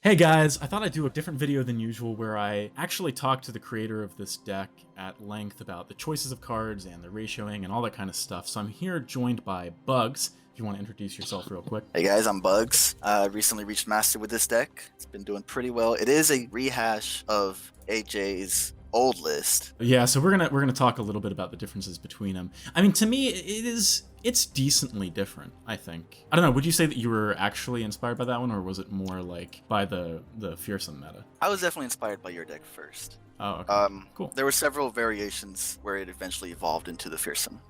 Hey guys, I thought I'd do a different video than usual where I actually talked to the creator of this deck at length about the choices of cards and the ratioing and all that kind of stuff. So I'm here joined by Bugz. If you want to introduce yourself real quick. Hey guys, I'm Bugz. I recently reached Master with this deck. It's been doing pretty well. It is a rehash of AJ's old list. Yeah, so we're gonna talk a little bit about the differences between them. I mean, to me, it's decently different, I think. I don't know, would you say that you were actually inspired by that one, or was it more like by the Fearsome meta? I was definitely inspired by your deck first. Oh, okay. Cool. There were several variations where it eventually evolved into the Fearsome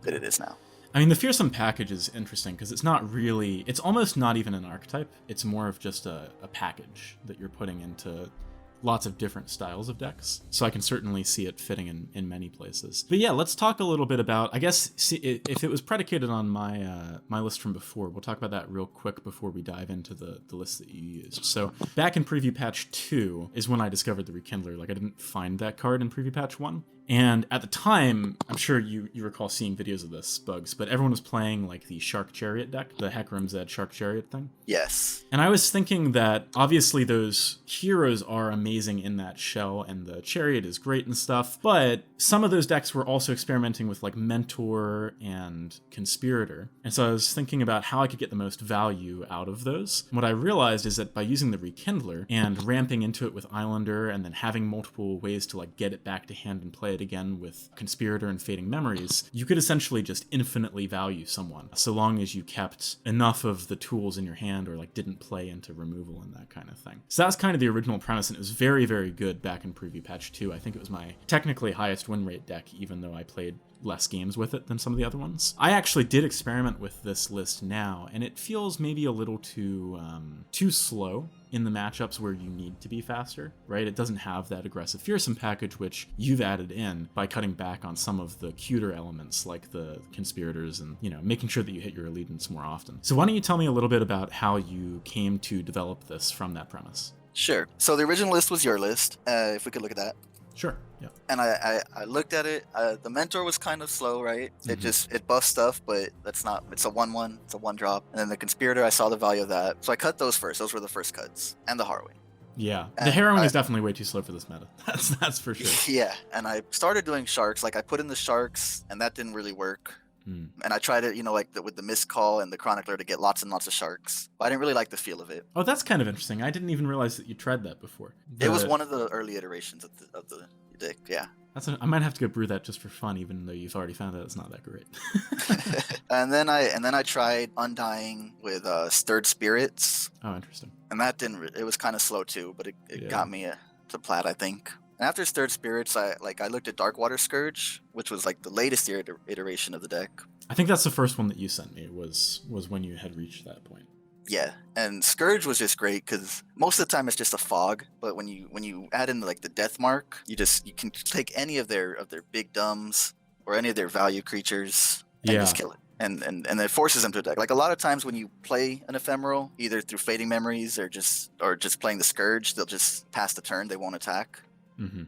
that it is now. I mean, the Fearsome package is interesting because it's not really, it's almost not even an archetype. It's more of just a package that you're putting into lots of different styles of decks. So I can certainly see it fitting in many places. But yeah, let's talk a little bit about, I guess, if it was predicated on my my list from before, we'll talk about that real quick before we dive into the list that you used. So back in Preview Patch 2 is when I discovered the Rekindler. Like, I didn't find that card in Preview Patch 1. And at the time, I'm sure you recall seeing videos of this, Bugz, but everyone was playing like the Shark Chariot deck, the Hecarim Zed Shark Chariot thing. Yes. And I was thinking that obviously those heroes are amazing in that shell and the Chariot is great and stuff, but some of those decks were also experimenting with like Mentor and Conspirator. And so I was thinking about how I could get the most value out of those. What I realized is that by using the Rekindler and ramping into it with Islander and then having multiple ways to like get it back to hand and play it again with Conspirator and Fading Memories, you could essentially just infinitely value someone, so long as you kept enough of the tools in your hand or like didn't play into removal and that kind of thing. So that's kind of the original premise, and it was very, very good back in Preview Patch 2. I think it was my technically highest win rate deck, even though I played less games with it than some of the other ones. I actually did experiment with this list now, and it feels maybe a little too slow in the matchups where you need to be faster, right? It doesn't have that aggressive Fearsome package, which you've added in by cutting back on some of the cuter elements like the Conspirators and, you know, making sure that you hit your allegiance more often. So why don't you tell me a little bit about how you came to develop this from that premise? Sure. So the original list was your list, if we could look at that. Sure, yeah. And I looked at it. The Mentor was kind of slow, right? It buffs stuff, but it's a 1/1, it's a 1-drop. And then the Conspirator, I saw the value of that. So I cut those first. Those were the first cuts. And the Harrowing. Yeah, the Harrowing is definitely way too slow for this meta. That's for sure. Yeah, and I started doing Sharks. Like, I put in the Sharks, and that didn't really work. And I tried it, with the Mist Call and the Chronicler to get lots and lots of Sharks. But I didn't really like the feel of it. Oh, that's kind of interesting. I didn't even realize that you tried that before. It was one of the early iterations of the deck, yeah. I might have to go brew that just for fun, even though you've already found out it's not that great. and then I tried Undying with Stirred Spirits. Oh, interesting. And that didn't. It was kind of slow too, but it got me to plat, I think. And after Stirred Spirits, I looked at Darkwater Scourge, which was like the latest iteration of the deck. I think that's the first one that you sent me. Was when you had reached that point. Yeah, and Scourge was just great because most of the time it's just a fog, but when you add in like the Death Mark, you can take any of their big dumbs or any of their value creatures and just kill it. And it forces them to attack. Like, a lot of times when you play an Ephemeral, either through Fading Memories or just playing the Scourge, they'll just pass the turn, they won't attack. Mm-hmm.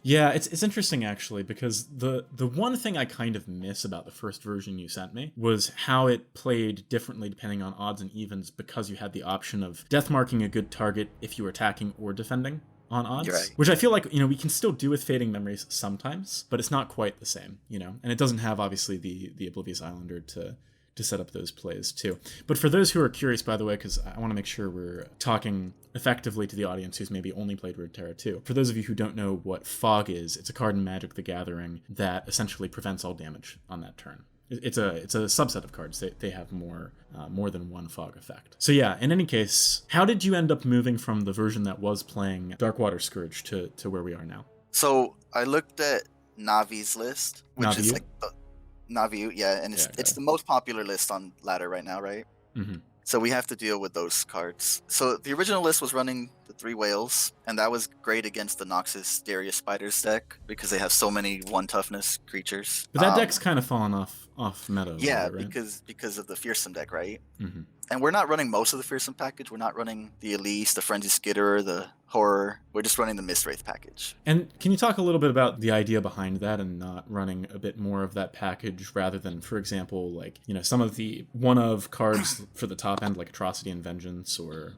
Yeah, it's interesting actually, because the one thing I kind of miss about the first version you sent me was how it played differently depending on odds and evens, because you had the option of death marking a good target if you were attacking or defending on odds, right. Which I feel like, we can still do with Fading Memories sometimes, but it's not quite the same, and it doesn't have obviously the Oblivious Islander to set up those plays too. But for those who are curious, by the way, because I want to make sure we're talking effectively to the audience who's maybe only played Runeterra too. For those of you who don't know what Fog is, it's a card in Magic the Gathering that essentially prevents all damage on that turn. It's a subset of cards. They have more than one Fog effect. So yeah, in any case, how did you end up moving from the version that was playing Darkwater Scourge to where we are now? So I looked at Navi's list, which is like Navi, yeah, and it's the most popular list on ladder right now, right? Mm-hmm. So we have to deal with those cards. So the original list was running the 3 whales, and that was great against the Noxus Darius Spiders deck because they have so many 1 toughness creatures. But that deck's kind of fallen off meta. Yeah, right? because of the Fearsome deck, right? Mm-hmm. And we're not running most of the Fearsome package. We're not running the Elise, the Frenzy Skitterer, the Horror. We're just running the Mistwraith package. And can you talk a little bit about the idea behind that and not running a bit more of that package rather than, for example, like, some of the one-of cards for the top end, like Atrocity and Vengeance, or,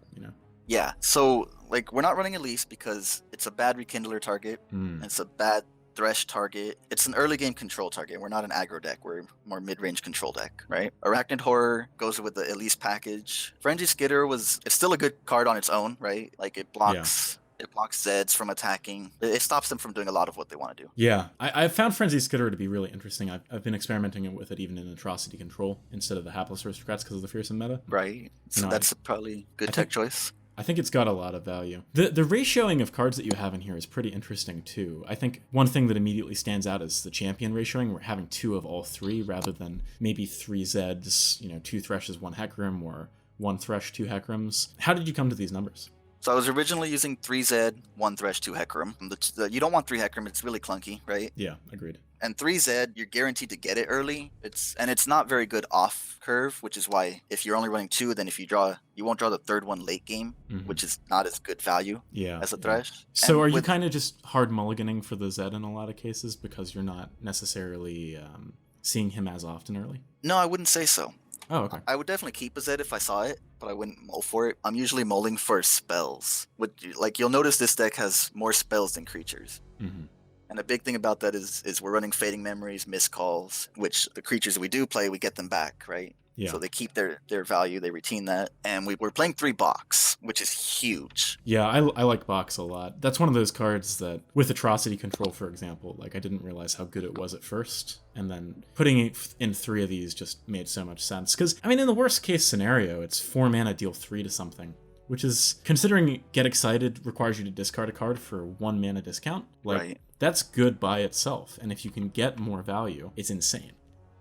Yeah, so like we're not running Elise because it's a bad Rekindler target. Hmm. It's a bad Thresh target. It's an early game control target. We're not an aggro deck. We're more mid-range control deck, right? Arachnid Horror goes with the Elise package. Frenzy Skitter it's still a good card on its own, right? Like Yeah. it blocks Zeds from attacking. It stops them from doing a lot of what they want to do. Yeah, I've found Frenzy Skitter to be really interesting. I've been experimenting with it even in Atrocity Control instead of the Hapless Aristocrats because of the Fearsome meta. Right. So that's probably good tech choice. I think it's got a lot of value. The ratioing of cards that you have in here is pretty interesting too. I think one thing that immediately stands out is the champion ratioing. We're having 2 of all 3 rather than maybe 3 Zeds, 2 Threshes, 1 Hecarim, or 1 Thresh, 2 Hecarims. How did you come to these numbers? So I was originally using 3 Zed, 1 Thresh, 2 Hecarim. You don't want 3 Hecarim, it's really clunky, right? Yeah, agreed. And 3 Zed, you're guaranteed to get it early. It's not very good off curve, which is why if you're only running 2, then if you won't draw the third one late game, which is not as good value as a Thresh. So are you kind of just hard mulliganing for the Zed in a lot of cases because you're not necessarily seeing him as often early? No, I wouldn't say so. Oh, okay. I would definitely keep a Zed if I saw it, but I wouldn't mull for it. I'm usually mulling for spells. You'll notice this deck has more spells than creatures. Mm-hmm. And a big thing about that is we're running Fading Memories, Miscalls, which the creatures we do play, we get them back, right? Yeah. So they keep their value, they retain that. And we're playing 3 box, which is huge. Yeah, I like Box a lot. That's one of those cards that, with Atrocity Control, for example, like I didn't realize how good it was at first. And then putting it in 3 of these just made so much sense. Because, I mean, in the worst case scenario, it's 4 mana, deal 3 to something. Which is, considering Get Excited requires you to discard a card for 1 mana discount, Right. That's good by itself. And if you can get more value, it's insane.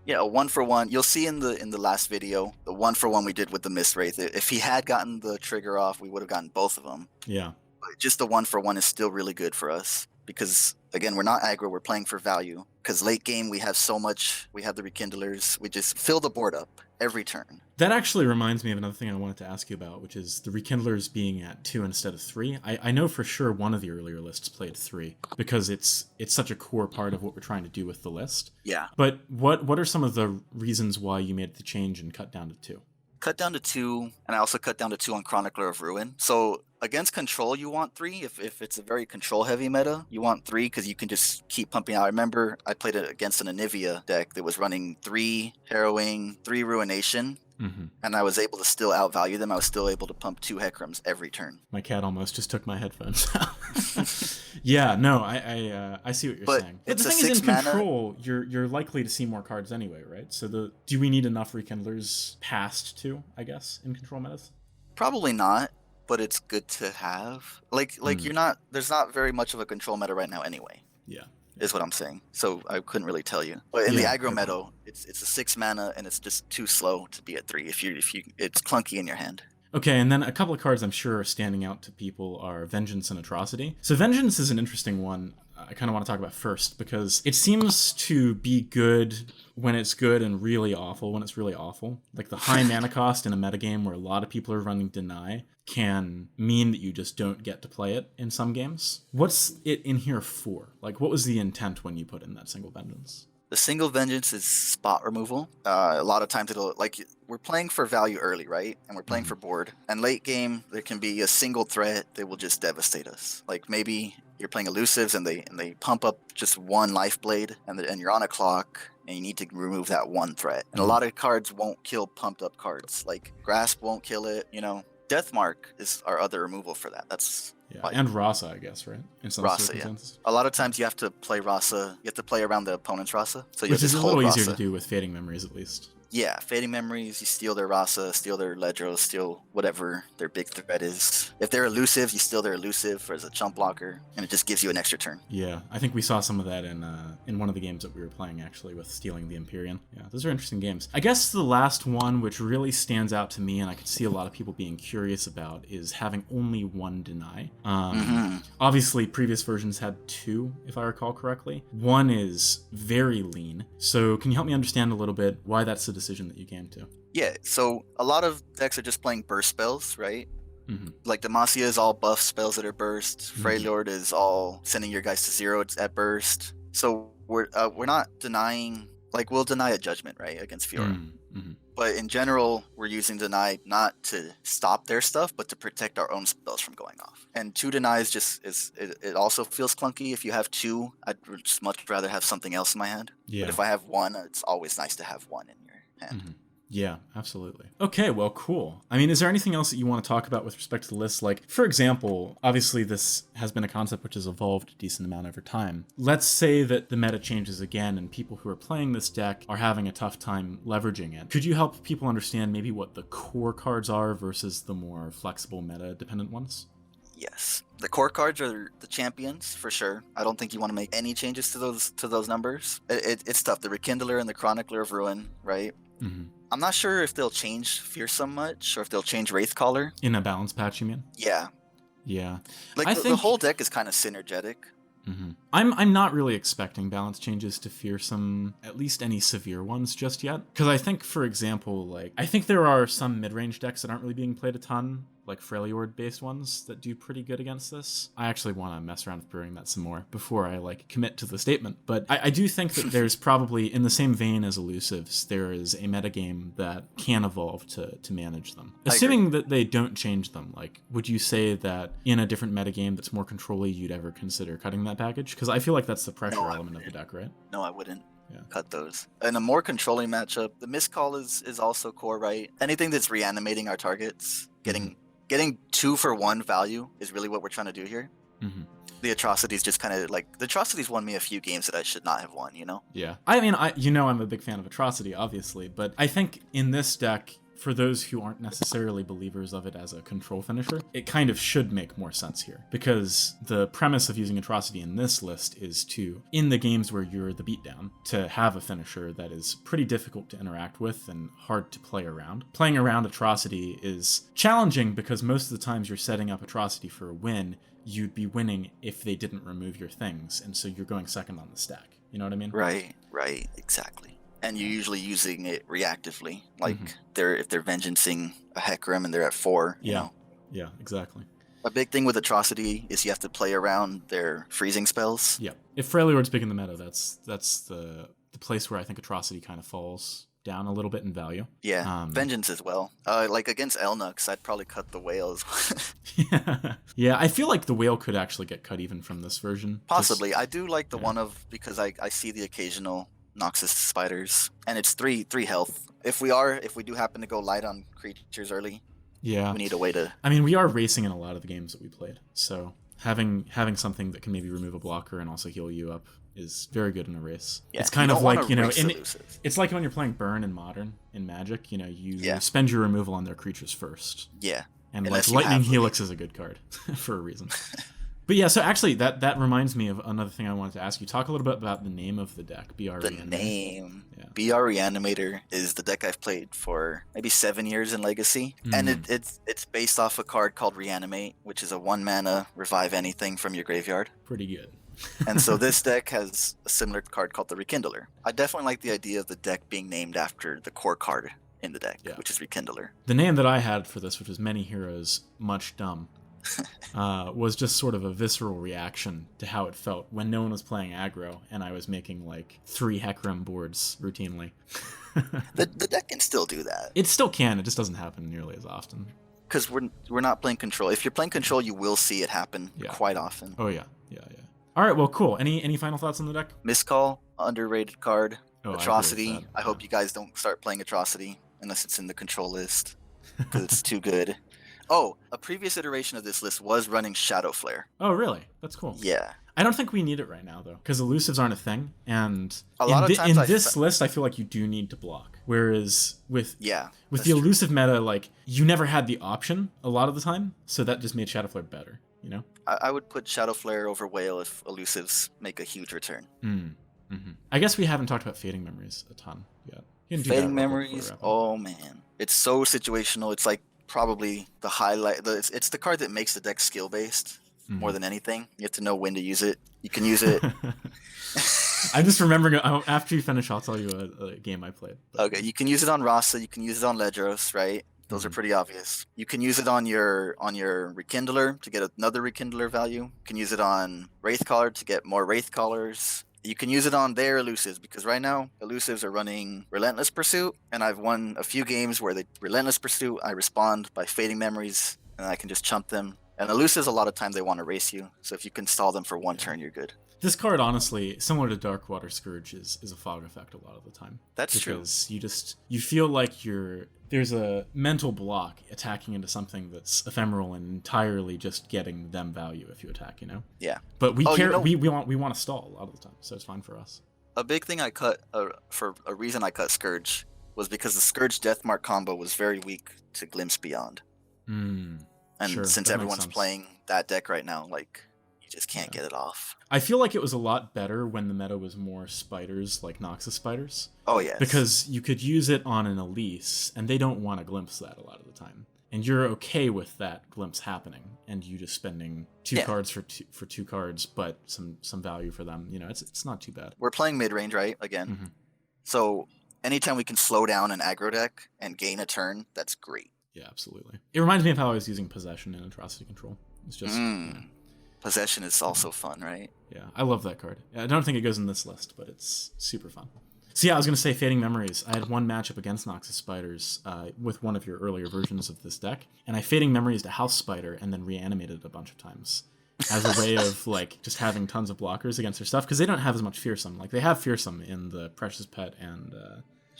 Yeah, a 1-for-1. You'll see in the last video, the 1-for-1 we did with the Mist Wraith. If he had gotten the trigger off, we would have gotten both of them. Yeah. But just the 1-for-1 is still really good for us. Because, again, we're not aggro, we're playing for value. Because late game, we have so much. We have the Rekindlers. We just fill the board up every turn. That actually reminds me of another thing I wanted to ask you about, which is the Rekindlers being at 2 instead of 3. I know for sure one of the earlier lists played 3 because it's such a core part of what we're trying to do with the list. Yeah. But what are some of the reasons why you made the change and cut down to 2? Cut down to 2, and I also cut down to 2 on Chronicler of Ruin. So against control, you want 3. If it's a very control-heavy meta, you want 3 because you can just keep pumping out. I remember I played it against an Anivia deck that was running 3 Harrowing, 3 Ruination, and I was able to still outvalue them. I was still able to pump 2 Hecarims every turn. My cat almost just took my headphones out. Yeah, no, I see what you're saying. But the thing is, in control, you're likely to see more cards anyway, right? So do we need enough Rekindlers past 2, I guess, in control metas? Probably not, but it's good to have. There's not very much of a control meta right now anyway. Yeah. Is what I'm saying. So I couldn't really tell you. But in the aggro meta, it's a 6 mana and it's just too slow to be at 3. If you it's clunky in your hand. Okay, and then a couple of cards I'm sure are standing out to people are Vengeance and Atrocity. So Vengeance is an interesting one I kind of want to talk about first because it seems to be good when it's good and really awful when it's really awful. Like the high mana cost in a metagame where a lot of people are running Deny can mean that you just don't get to play it in some games. What's it in here for? Like, what was the intent when you put in that single Vengeance? The single Vengeance is spot removal. A lot of times we're playing for value early, right? And we're playing for board. And late game, there can be a single threat that will just devastate us. Like maybe you're playing elusives and they pump up just 1 life blade and you're on a clock and you need to remove that 1 threat. And a lot of cards won't kill pumped up cards. Like Grasp won't kill it, Deathmark is our other removal for that. That's and Rasa, I guess, right? In some circumstances. Yeah. A lot of times you have to play Rasa. You have to play around the opponent's Rasa. So which is a little easier to do with Fading Memories, at least. Yeah, Fading Memories, you steal their Rasa, steal their Ledros, steal whatever their big threat is. If they're elusive, you steal their elusive as a chump blocker, and it just gives you an extra turn. Yeah, I think we saw some of that in one of the games that we were playing, actually, with stealing the Empyrean. Yeah, those are interesting games. I guess the last one, which really stands out to me, and I could see a lot of people being curious about, is having only 1 Deny. Obviously, previous versions had 2, if I recall correctly. 1 is very lean. So can you help me understand a little bit why that's the decision that you came to? Yeah, so a lot of decks are just playing burst spells, right? Like Demacia is all buff spells that are burst. Freylord is all sending your guys to 0 at burst. So we're not denying, like we'll deny a judgment, right, against Fiora. But in general, we're using deny not to stop their stuff, but to protect our own spells from going off. And 2 denies it also feels clunky. If you have 2, I'd just much rather have something else in my hand. Yeah. But if I have 1, it's always nice to have 1 in your hand. Mm-hmm. Yeah, absolutely. Okay, well, cool. I mean, is there anything else that you want to talk about with respect to the list? Like, for example, obviously this has been a concept which has evolved a decent amount over time. Let's say that the meta changes again and people who are playing this deck are having a tough time leveraging it. Could you help people understand maybe what the core cards are versus the more flexible meta-dependent ones? Yes. The core cards are the champions, for sure. I don't think you want to make any changes to those numbers. It's tough. The Rekindler and the Chronicler of Ruin, right? Mm-hmm. I'm not sure if they'll change Fearsome much, or if they'll change Wraithcaller. In a balance patch, you mean? Yeah. Yeah. Like, the whole deck is kind of synergetic. Mm-hmm. I'm not really expecting balance changes to Fearsome, at least any severe ones just yet. Because I think, for example, like, I think there are some mid-range decks that aren't really being played a ton, like Freljord-based ones that do pretty good against this. I actually want to mess around with brewing that some more before I, like, commit to the statement. But I do think that there's probably, in the same vein as Elusives, there is a metagame that can evolve to manage them. Assuming that they don't change them, like, would you say that in a different metagame that's more control-y, you'd ever consider cutting that package? Because I feel like that's the pressure element of the deck, right? No, I wouldn't. Yeah. Cut those. In a more controlling matchup, the miscall is also core, right? Anything that's reanimating our targets, getting 2 for 1 value is really what we're trying to do here. Mm-hmm. The Atrocities just kind of, like, the Atrocities won me a few games that I should not have won, you know? Yeah. I mean, I'm a big fan of Atrocity, obviously, but I think in this deck, for those who aren't necessarily believers of it as a control finisher, it kind of should make more sense here. Because the premise of using Atrocity in this list is to, in the games where you're the beatdown, to have a finisher that is pretty difficult to interact with and hard to play around. Playing around Atrocity is challenging because most of the times you're setting up Atrocity for a win, you'd be winning if they didn't remove your things, and so you're going second on the stack. You know what I mean? Right, exactly. And you're usually using it reactively, like if they're vengeancing a Hecarim and they're at 4. You know? Yeah, exactly. A big thing with Atrocity is you have to play around their freezing spells. Yeah. If Freljord's big in the meta, that's the place where I think Atrocity kind of falls down a little bit in value. Yeah, Vengeance as well. Like against Elnux, I'd probably cut the Whale as well. Yeah, I feel like the Whale could actually get cut even from this version. Possibly. I do like the one because I see the occasional Noxus spiders, and it's 3 health. If we do happen to go light on creatures early, we need a way to. I mean, we are racing in a lot of the games that we played, so having something that can maybe remove a blocker and also heal you up is very good in a race. Yeah, it's kind of like, it's like when you're playing Burn in Modern in Magic. You spend your removal on their creatures first. Yeah, and like Lightning Helix is a good card for a reason. But yeah, so actually that reminds me of another thing I wanted to ask you. Talk a little bit about the name of the deck, BR Reanimator. The name. Yeah. BR Reanimator is the deck I've played for maybe 7 years in Legacy. And it's based off a card called Reanimate, which is a 1-mana revive anything from your graveyard. Pretty good. And so this deck has a similar card called the Rekindler. I definitely like the idea of the deck being named after the core card in the deck, which is Rekindler. The name that I had for this, which was Many Heroes, Much Dumb, was just sort of a visceral reaction to how it felt when no one was playing aggro and I was making like 3 Hecarim boards routinely. The deck can still do that. It still can, it just doesn't happen nearly as often. Because we're not playing control. If you're playing control, you will see it happen quite often. Oh yeah. All right, well, cool. Any final thoughts on the deck? Miscall, underrated card. Atrocity. I hope you guys don't start playing Atrocity unless it's in the control list because it's too good. Oh, a previous iteration of this list was running Shadow Flare. Oh, really? That's cool. Yeah. I don't think we need it right now, though, because elusives aren't a thing, and in this list, I feel like you do need to block. Whereas with the elusive meta, like, you never had the option a lot of the time, so that just made Shadow Flare better, you know? I would put Shadow Flare over Whale if elusives make a huge return. I guess we haven't talked about Fading Memories a ton yet. Fading Memories, oh man. It's so situational. It's like probably the highlight. It's the card that makes the deck skill-based more than anything. You have to know when to use it. You can use it. I'm just remembering, after you finish, I'll tell you a game I played. Okay, you can use it on Rasa, you can use it on Ledros, right? Those are pretty obvious. You can use it on your Rekindler to get another Rekindler value. You can use it on Wraithcaller to get more Wraithcallers. You can use it on their elusives, because right now elusives are running Relentless Pursuit, and I've won a few games where the Relentless Pursuit I respond by Fading Memories, and I can just chump them. And elusives, a lot of times they want to race you, so if you can stall them for one turn, you're good. This card, honestly, similar to Darkwater Scourge, is a fog effect a lot of the time. That's true. Because you feel like there's a mental block attacking into something that's ephemeral and entirely just getting them value if you attack, you know? Yeah. But we want to stall a lot of the time, so it's fine for us. A big thing I cut, for a reason I cut Scourge, was because the Scourge Deathmark combo was very weak to Glimpse Beyond. And Sure, since everyone's playing that deck right now, like, you just can't get it off. I feel like it was a lot better when the meta was more spiders, like Noxus spiders. Oh, yes. Because you could use it on an Elise, and they don't want to glimpse that a lot of the time. And you're okay with that glimpse happening, and you just spending two cards for two cards, but some value for them. You know, it's not too bad. We're playing mid-range, right, again? So anytime we can slow down an aggro deck and gain a turn, that's great. Yeah, absolutely. It reminds me of how I was using Possession in Atrocity Control. It's just... Possession is also fun, right? Yeah, I love that card. I don't think it goes in this list, but it's super fun. So yeah, I was going to say Fading Memories. I had one matchup against Noxus Spiders with one of your earlier versions of this deck, and I Fading Memories to House Spider and then reanimated a bunch of times as a way of like just having tons of blockers against their stuff, because they don't have as much Fearsome. Like, they have Fearsome in the Precious Pet and...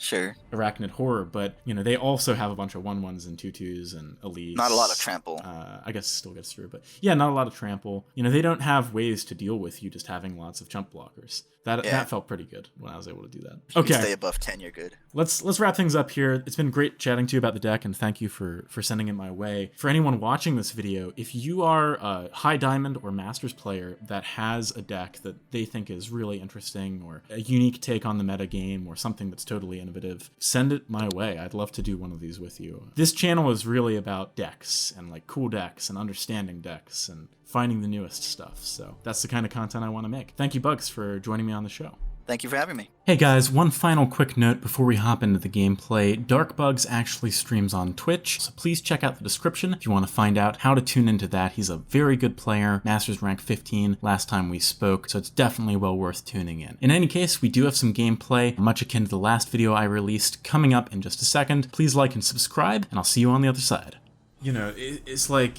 Sure. Arachnid Horror, but, you know, they also have a bunch of 1/1s and 2/2s and Elise. Not a lot of trample. I guess it still gets through, but yeah, not a lot of trample. You know, they don't have ways to deal with you just having lots of chump blockers. That felt pretty good when I was able to do that. Okay. You stay above 10, you're good. Let's wrap things up here. It's been great chatting to you about the deck, and thank you for sending it my way. For anyone watching this video, if you are a high diamond or masters player that has a deck that they think is really interesting, or a unique take on the meta game, or something that's totally innovative, send it my way. I'd love to do one of these with you. This channel is really about decks and like cool decks and understanding decks and finding the newest stuff. So that's the kind of content I want to make. Thank you, Bugz, for joining me on the show. Thank you for having me. Hey guys, one final quick note before we hop into the gameplay. DarkBugz actually streams on Twitch, so please check out the description if you want to find out how to tune into that. He's a very good player, Masters rank 15 last time we spoke, so it's definitely well worth tuning in. In any case, we do have some gameplay, much akin to the last video I released, coming up in just a second. Please like and subscribe, and I'll see you on the other side. You know, it's like,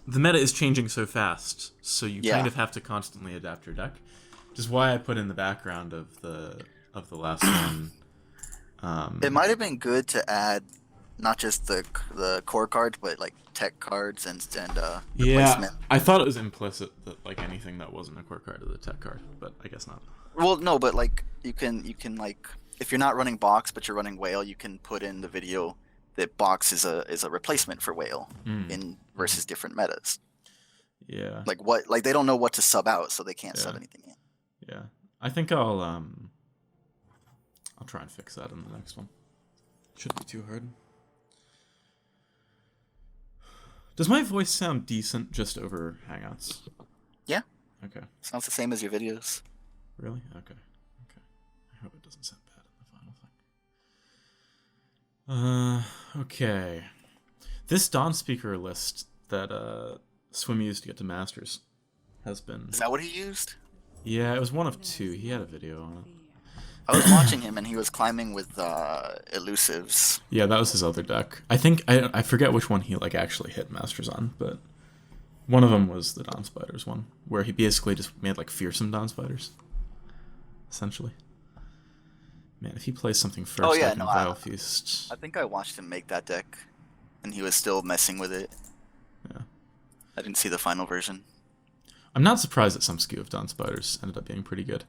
the meta is changing so fast, so you kind of have to constantly adapt your deck. Which is why I put in the background of the last one. It might have been good to add not just the core cards, but like tech cards and replacement. I thought it was implicit that like anything that wasn't a core card is a tech card, but I guess not. Well, no, but like you can like, if you're not running Box but you're running Whale, you can put in the video that Box is a replacement for Whale in versus different metas. Yeah. Like they don't know what to sub out, so they can't sub anything in. Yeah, I think I'll try and fix that in the next one. Shouldn't be too hard. Does my voice sound decent just over Hangouts? Yeah. Okay. Sounds the same as your videos. Really? Okay. I hope it doesn't sound bad in the final thing. Okay. This Dawn Speaker list that Swim used to get to Masters has been... Is that what he used? Yeah, it was one of two. He had a video on it. I was watching him, and he was climbing with elusives. Yeah, that was his other deck. I think I forget which one he like actually hit Masters on, but one of them was the Dawn Spiders one, where he basically just made like fearsome Dawn Spiders, essentially. Man, if he plays something first, Vile Feast. I think I watched him make that deck, and he was still messing with it. Yeah. I didn't see the final version. I'm not surprised that some skew of Dawn Spiders ended up being pretty good.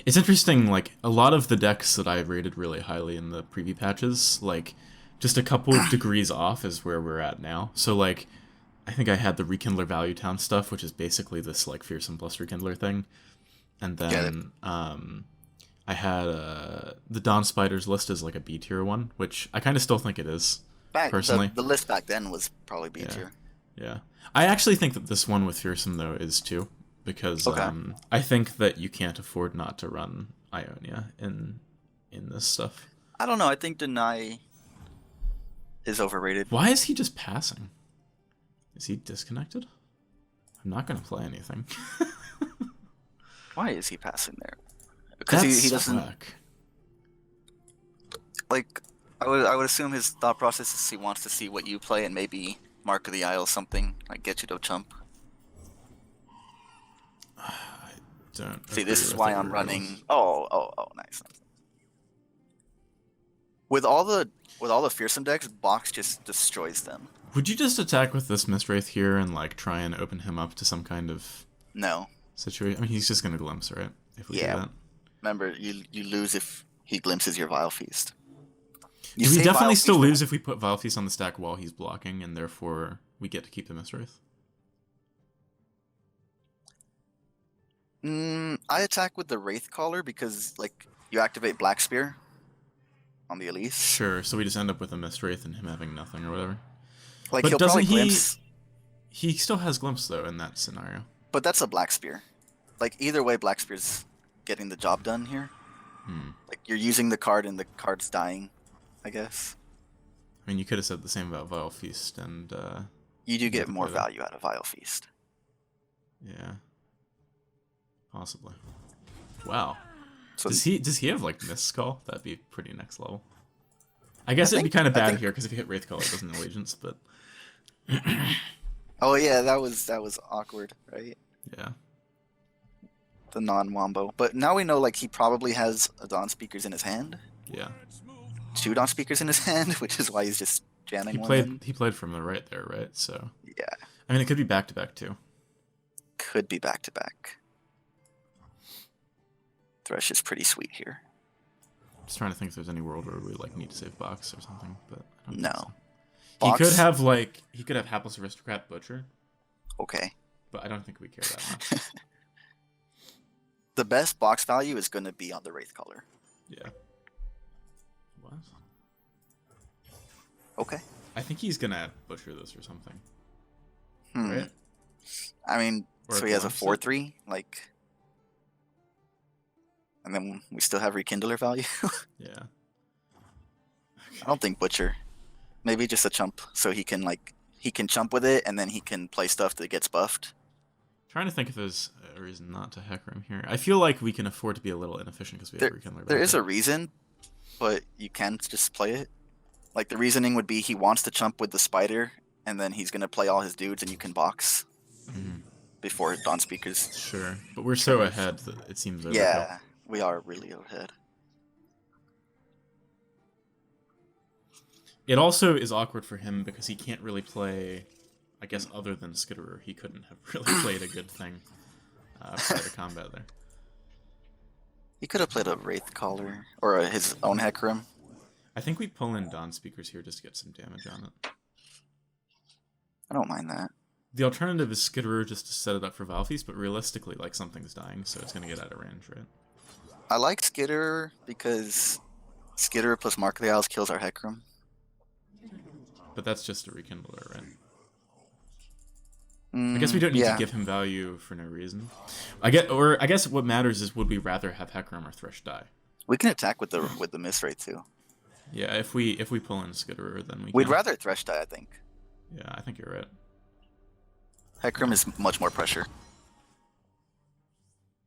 It's interesting, like, a lot of the decks that I rated really highly in the preview patches, like, just a couple of degrees off is where we're at now. So, like, I think I had the Rekindler Value Town stuff, which is basically this, like, Fearsome plus Rekindler thing. And then, I had the Dawn Spiders list as, like, a B tier one, which I kind of still think it is, personally. The list back then was probably B tier. Yeah. I actually think that this one with Fearsome, though, is too, because I think that you can't afford not to run Ionia in this stuff. I don't know. I think Deny is overrated. Why is he just passing? Is he disconnected? I'm not going to play anything. Why is he passing there? because That's he doesn't whack. like. I would assume his thought process is he wants to see what you play and maybe Mark of the Isle something like get you to chump. I don't See, agree this is with why it I'm regardless. running. Oh, nice. With all the fearsome decks, Box just destroys them. Would you just attack with this Mistwraith here and like try and open him up to some kind of No. situation? I mean, he's just gonna glimpse, right? If we do Yeah. that. Remember, you lose if he glimpses your Vile Feast. You Do we save definitely Vile still Feast for- lose if we put Vile Feast on the stack while he's blocking, and therefore we get to keep the Mistwraith? I attack with the Wraith Caller because like you activate Black Spear on the Elise. Sure, so we just end up with a Mistwraith and him having nothing or whatever. Like But he'll doesn't probably he- glimpse, He still has Glimpse, though, in that scenario. but that's a Black Spear. Like either way, Black Spear's getting the job done here. Like you're using the card and the card's dying, I guess. I mean, you could have said the same about Vile Feast, and, You do get to more play that. value out of Vile Feast. yeah. Possibly. Wow. So Does he have, like, Mist Skull? That'd be pretty next level. I guess it'd be think- kind of I bad think- here, because if you hit Wraith Color, it doesn't know Agents, but... oh yeah, that was awkward, right? yeah. The non-wombo. But now we know like he probably has a Dawn Speakers in his hand. Yeah. 2 Dawn Speakers in his hand, which is why he's just jamming one in. He played from the right there, right? So... Yeah. I mean, it could be back-to-back, too. Could be back to back. Thresh is pretty sweet here. Just trying to think if there's any world where we, like, need to save Box or something, but I don't No. think so. Box? He could have, like... He could have Hapless Aristocrat Butcher, Okay. but I don't think we care that much. The best box value is going to be on the Wraith Caller. Yeah. What? Okay. I think he's gonna butcher this or something, Hmm. right? I mean, Or so he has a glimpse it. 4/3, like, and then we still have Rekindler value. Yeah. I don't think Butcher. Maybe just a chump, so he can chump with it, and then he can play stuff that gets buffed. Trying to think if there's a reason not to heck him here. I feel like we can afford to be a little inefficient because we have Rekindler. There is a Value. reason, but you can just play it. Like the reasoning would be he wants to chump with the spider, and then he's gonna play all his dudes, and you can box before Dawn Speakers. Sure, but we're so ahead that it seems overkill. Yeah, we are really ahead. It also is awkward for him because he can't really play, I guess, other than Skitterer. He couldn't have really played a good thing for the combat there. He could have played a Wraith Caller or his own Hecarim. I think we pull in Dawn Speakers here just to get some damage on it. I don't mind that. The alternative is Skitterer just to set it up for Valfeast, but realistically, like, something's dying, so it's going to get out of range, right? I like Skitter because Skitter plus Mark of the Isles kills our Hecarim. But that's just a Rekindler, right? I guess we don't need to give him value for no reason. I guess what matters is would we rather have Hecarim or Thresh die? We can attack with the Mistwraith too. Yeah, if we pull in Skitterer, then we We'd can. rather Thresh die, I think. Yeah, I think you're right. Hecarim is much more pressure.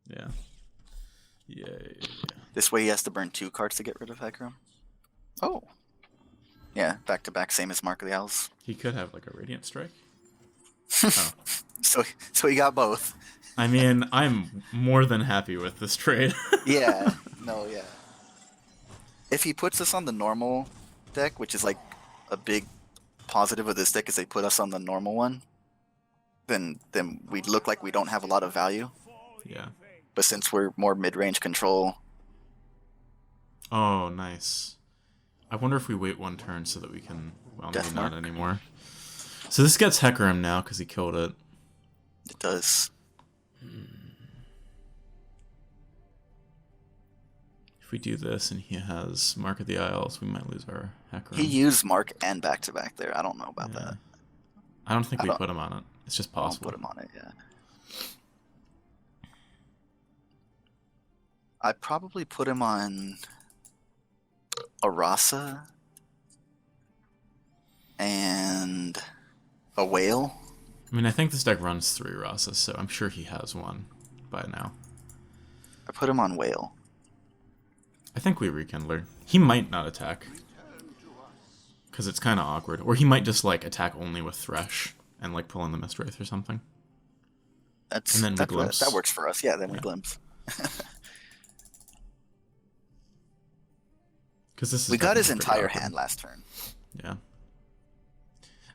Yeah. Yeah. This way he has to burn 2 cards to get rid of Hecarim. Oh. Yeah, back to back, same as Mark of the Owls. He could have like a Radiant Strike. Oh. So he got both. I mean, I'm more than happy with this trade. Yeah. Yeah. If he puts us on the normal deck, which is like a big positive of this deck is they put us on the normal one, then we look like we don't have a lot of value. Yeah. But since we're more mid-range control, Oh, nice. I wonder if we wait one turn so that we can... Well, maybe not Deathmark. anymore. So this gets Hecarim now because he killed it. it does. If we do this and he has Mark of the Isles, we might lose our Hecarim. He used Mark and back-to-back there. I don't know about Yeah. that. I don't think I we don't- put him on it. It's just I'll possible. put him on it, yeah. I'd probably put him on Arasa and a Whale. I mean, I think this deck runs 3 Rasas, so I'm sure he has one by now. I put him on Whale. I think we Rekindler. He might not attack. Because it's kind of awkward. Or he might just, like, attack only with Thresh and, like, pull in the Mist Wraith or something. And then we glimpse. That works for us. Yeah, then we glimpse. Because this is we got his pretty entire awkward. hand last turn. Yeah.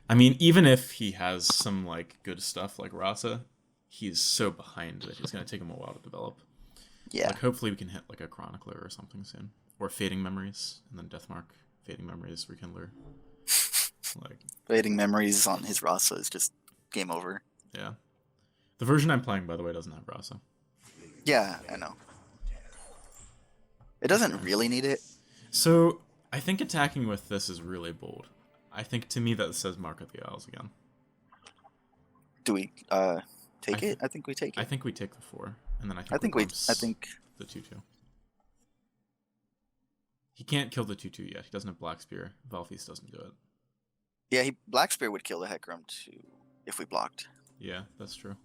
I mean, even if he has some, like, good stuff like Rasa, he's so behind that it's going to take him a while to develop. Yeah. Like, hopefully we can hit, like, a Chronicler or something soon. Or Fading Memories, and then Deathmark. Fading Memories, Rekindler. Like, Fading Memories on his Rasa is just game over. yeah. The version I'm playing, by the way, doesn't have Rasa. Yeah, I know. It doesn't really need it. So, I think attacking with this is really bold. I think, to me, that says Mark of the Isles again. Do we take it? I think we take it. I think we take the 4, and then I think I think the 2-2. He can't kill the 2-2 yet. He doesn't have Black Spear. Valfeast doesn't do it. Yeah, Black Spear would kill the Hecarim too if we blocked. Yeah, that's true.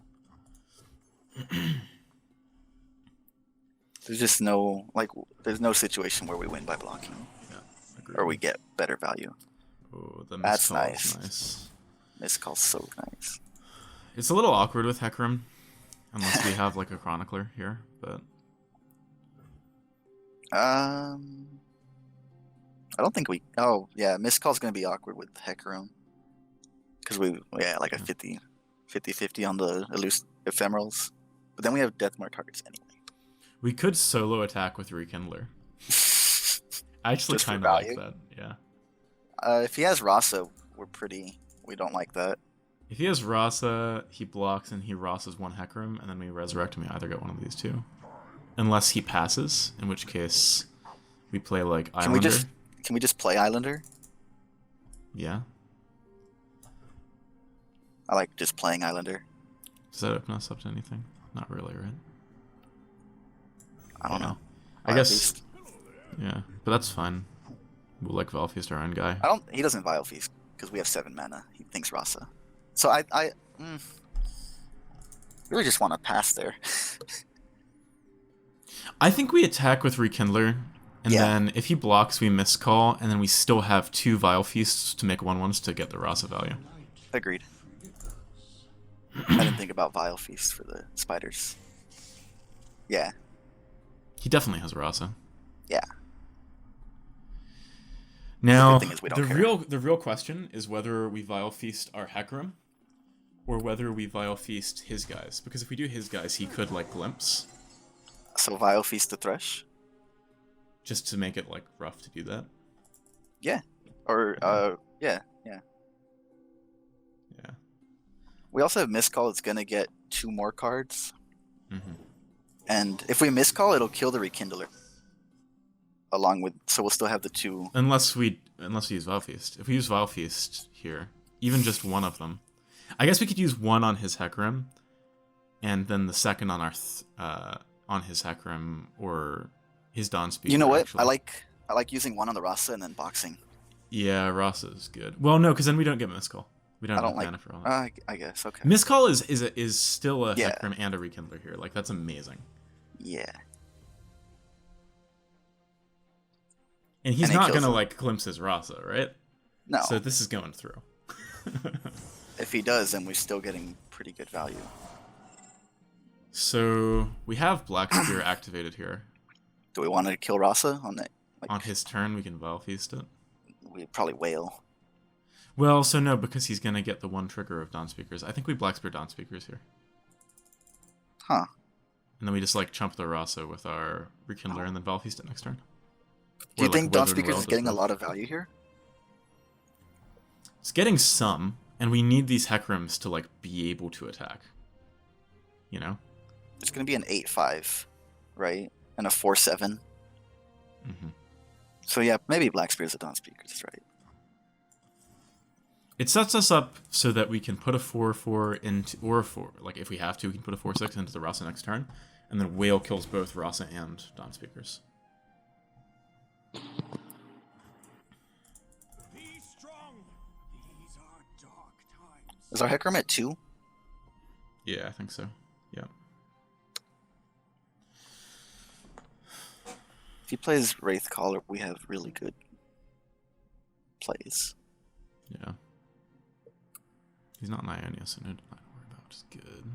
There's just there's no situation where we win by blocking. Yeah, agreed. Or we get better value. Oh, the That's miscall is nice. Miscall's so nice. It's a little awkward with Hecarim, unless we have like a Chronicler here, but I don't think we. Oh yeah, Miscall's gonna be awkward with Hecarim because like a 50-50 on the ephemerals, but then we have Deathmark targets anyway. we could solo attack with Rekindler. I actually Just for kind of like value? that. Yeah. If he has Rasa, we don't like that. If he has Rasa, he blocks and he Rasa's one Hecarim, and then we resurrect him. We either get one of these two, unless he passes, in which case we play like Islander. Can we just play Islander? Yeah. I like just playing Islander. Does that open us up to anything? Not really, right? I don't know. I guess. Feast. Yeah, but that's fine. We'll like Valfeast our own guy. He doesn't Vile Feast because we have 7 mana. He thinks Rasa. So I really just want to pass there. I think we attack with Rekindler, and Yeah. then if he blocks, we miscall, and then we still have 2 Vile Feasts to make 1/1s to get the Rasa value. Agreed. I didn't think about Vile Feast for the spiders. Yeah. He definitely has Rasa. Yeah. Now, The good thing is we don't care. the real question is whether we Vile Feast our Hecarim, or whether we Vile Feast his guys. Because if we do his guys, he could like glimpse, So Vile Feast the Thresh? just to make it like rough to do that. Yeah. Or yeah. Yeah. We also have Miscall. It's gonna get 2 more cards. Mm-hmm. And if we miscall, it'll kill the Rekindler. So we'll still have the 2. Unless we use Vile Feast. If we use Vile Feast here, even just one of them, I guess we could use one on his Hecarim, and then the second on our on his Hecarim or his Dawn Speaker. You know what? Actually. I like using one on the Rasa and then boxing. Yeah, Rasa is good. Well, no, because then we don't get Miscall. We don't have mana for all that. I guess, okay. Miscall is still a Yeah. Hecarim and a Rekindler here. Like, that's amazing. Yeah. And he's And he not kills going to, him. like, glimpse his Rasa, right? No. So this is going through. If he does, then we're still getting pretty good value. So we have Black Spear activated here. Do we want to kill Rasa on that? Like, On his turn, we can Vile Feast it. we'd probably wail. Well, so no, because he's going to get the one trigger of Dawn Speakers. I think we Black Spear Dawn Speakers here. Huh. And then we just, like, chump the Rasa with our Rekindler and then Vile Feast it next turn. Do you Or, think like, Dawn Withered Speakers Well is getting a does both. lot of value here? It's getting some, and we need these Hecarims to, like, be able to attack. You know? It's going to be an 8-5, right? And a 4-7. Mm-hmm. So yeah, maybe Black Spear's a Dawn Speakers, right? It sets us up so that we can put a 4/4 into, or a 4, like if we have to, we can put a 4/6 into the Rasa next turn, and then Whale kills both Rasa and Dawn Speakers. Be strong. These are dark times. Is our Hecarim at 2? Yeah, I think so. Yeah. he plays Wraithcaller, we have really good plays. Yeah. He's not an Ionia, so no to worry about, which is good.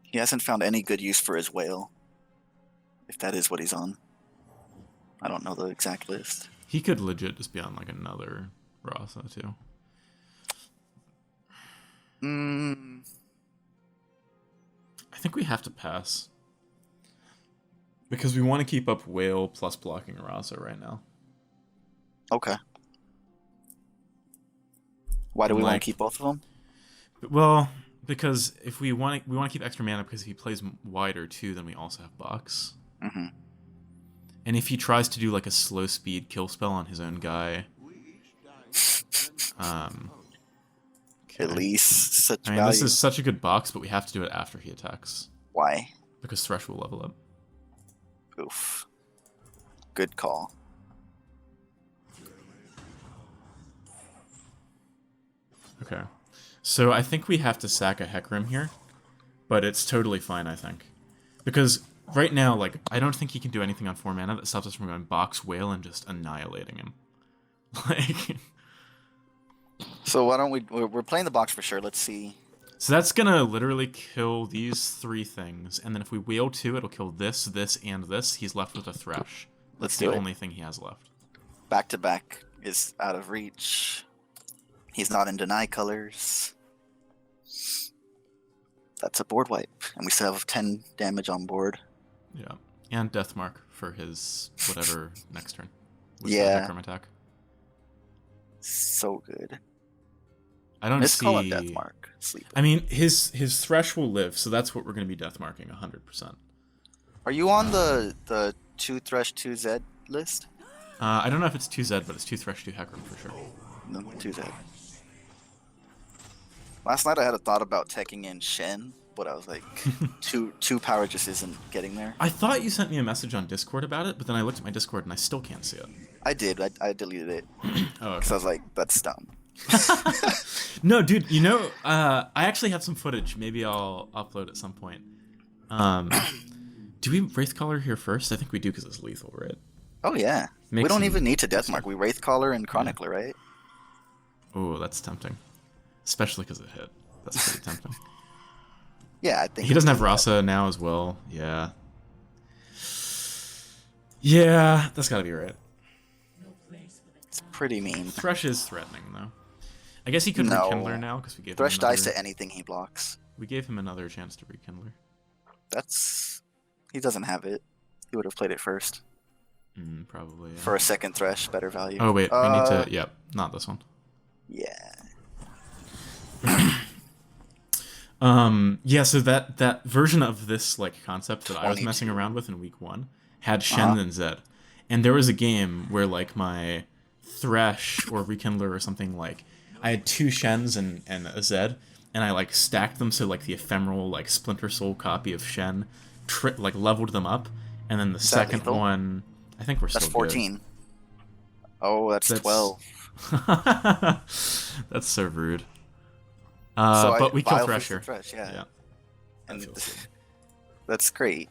He hasn't found any good use for his whale, if that is what he's on. I don't know the exact list. He could legit just be on like another Rasa too. I think we have to pass. Because we want to keep up whale plus blocking Rasa right now. Okay. Why do we want to keep both of them? Well, because if we want to keep extra mana because if he plays wider too, then we also have Bugz. Mm-hmm. And if he tries to do like a slow speed kill spell on his own guy, At least such I mean, value. this is such a good box, but we have to do it after he attacks. Why? Because Thresh will level up. Oof. Good call. Okay. So I think we have to sack a Hecarim here, but it's totally fine, I think. Because right now, like, I don't think he can do anything on 4 mana that stops us from going box whale and just annihilating him. Like... So why don't we're playing the box for sure. Let's see. So that's gonna literally kill these 3 things, and then if we wheel 2, it'll kill this, this, and this. He's left with a Thresh. That's the only thing he has left. Back to back is out of reach. He's not in deny colors. That's a board wipe, and we still have 10 damage on board. Yeah, and Deathmark for his whatever next turn. With Yeah. the Hecarim attack. So good. I don't Miscall on see. Deathmark. Sleep. I mean, his Thresh will live, so that's what we're going to be Deathmarking 100%. Are you on the 2 Thresh 2 Zed list? I don't know if it's 2Z, but it's 2 Thresh, 2 Hecarim for sure. No, 2 Zed. Last night I had a thought about teching in Shen, but I was like, two power just isn't getting there. I thought you sent me a message on Discord about it, but then I looked at my Discord and I still can't see it. I did. I deleted it. Oh, Because I was like, that's dumb. No, dude, you know, I actually have some footage. Maybe I'll upload at some point. Do we Wraithcaller here first? I think we do because it's lethal, right? Oh, yeah. Makes we don't him- even need to Deathmark. We Wraithcaller and Chronicler, right? Oh, that's tempting. Especially because it hit. That's pretty tempting. Yeah, I think He doesn't have Rasa now as well. Yeah. Yeah, that's gotta be right. it's pretty mean. Thresh is threatening, though. I guess he could No. Rekindler now because we gave Thresh him another... dies to anything he blocks. We gave him another chance to Rekindler. That's... He doesn't have it. He would have played it first. Probably, yeah. For a second Thresh, better value. Oh, wait, we need to... Yep, not this one. Yeah. Yeah, so that version of this, like, concept that I was 22. messing around with in week 1 had Shen and Zed. And there was a game where, like, my Thresh or Rekindler or something, like, I had 2 Shens and a Zed, and I, like, stacked them so, like, the ephemeral, like, Splinter Soul copy of Shen, like, leveled them up, and then the second lethal? one, I think we're That's still 14. Oh, that's 12. good. That's so rude. So but we kill Vile Thresh Fist and here. Thresh, yeah. Yeah. And That feels good. that's great.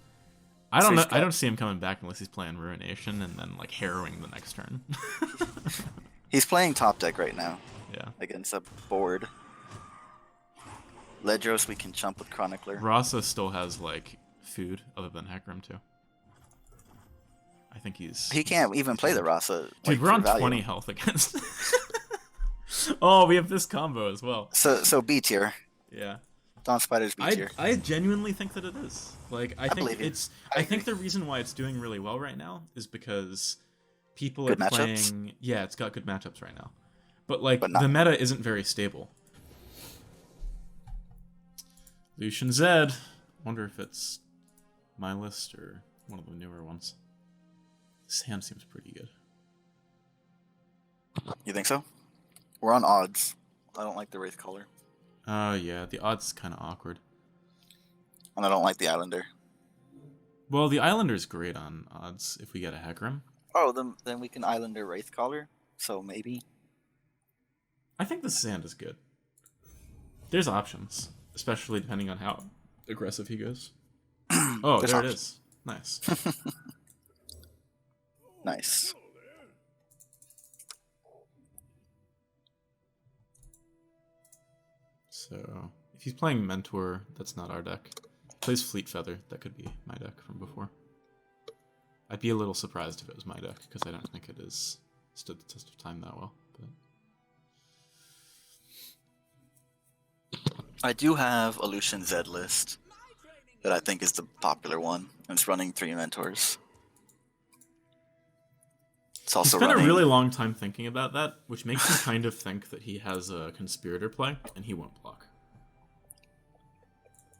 I don't So know. he's I got- don't see him coming back unless he's playing Ruination and then like harrowing the next turn. He's playing top deck right now Yeah. against a board. Ledros we can chump with Chronicler. Rasa still has like food other than Hecarim too. I think he's. He can't even play the Rasa. Dude, like, we're for on value. 20 health against. Oh, we have this combo as well. So B tier. Yeah. Dawn Spider's B tier. I genuinely think that it is. Like I think believe you. it's I I think agree. the reason why it's doing really well right now is because people Good are matchups? playing yeah, it's got good matchups right now. But like But not- the meta isn't very stable. Lucian Zed. Wonder if it's my list or one of the newer ones. This hand seems pretty good. You think so? We're on odds. I don't like the Wraith color. Oh yeah, the odds is kind of awkward. And I don't like the Islander. Well, the Islander's great on odds if we get a Hecarim. Oh, then we can Islander Wraith collar. So maybe. I think the sand is good. There's options, especially depending on how aggressive he goes. Oh, There's there it options. is. Nice. Nice. So, if he's playing Mentor, that's not our deck. Plays Fleet Feather, that could be my deck from before. I'd be a little surprised if it was my deck, because I don't think it has stood the test of time that well. But I do have a Lucian Zed list that I think is the popular one. And it's running 3 Mentors. It's he also spent running... a really long time thinking about that, which makes me kind of think that he has a Conspirator play, and he won't block.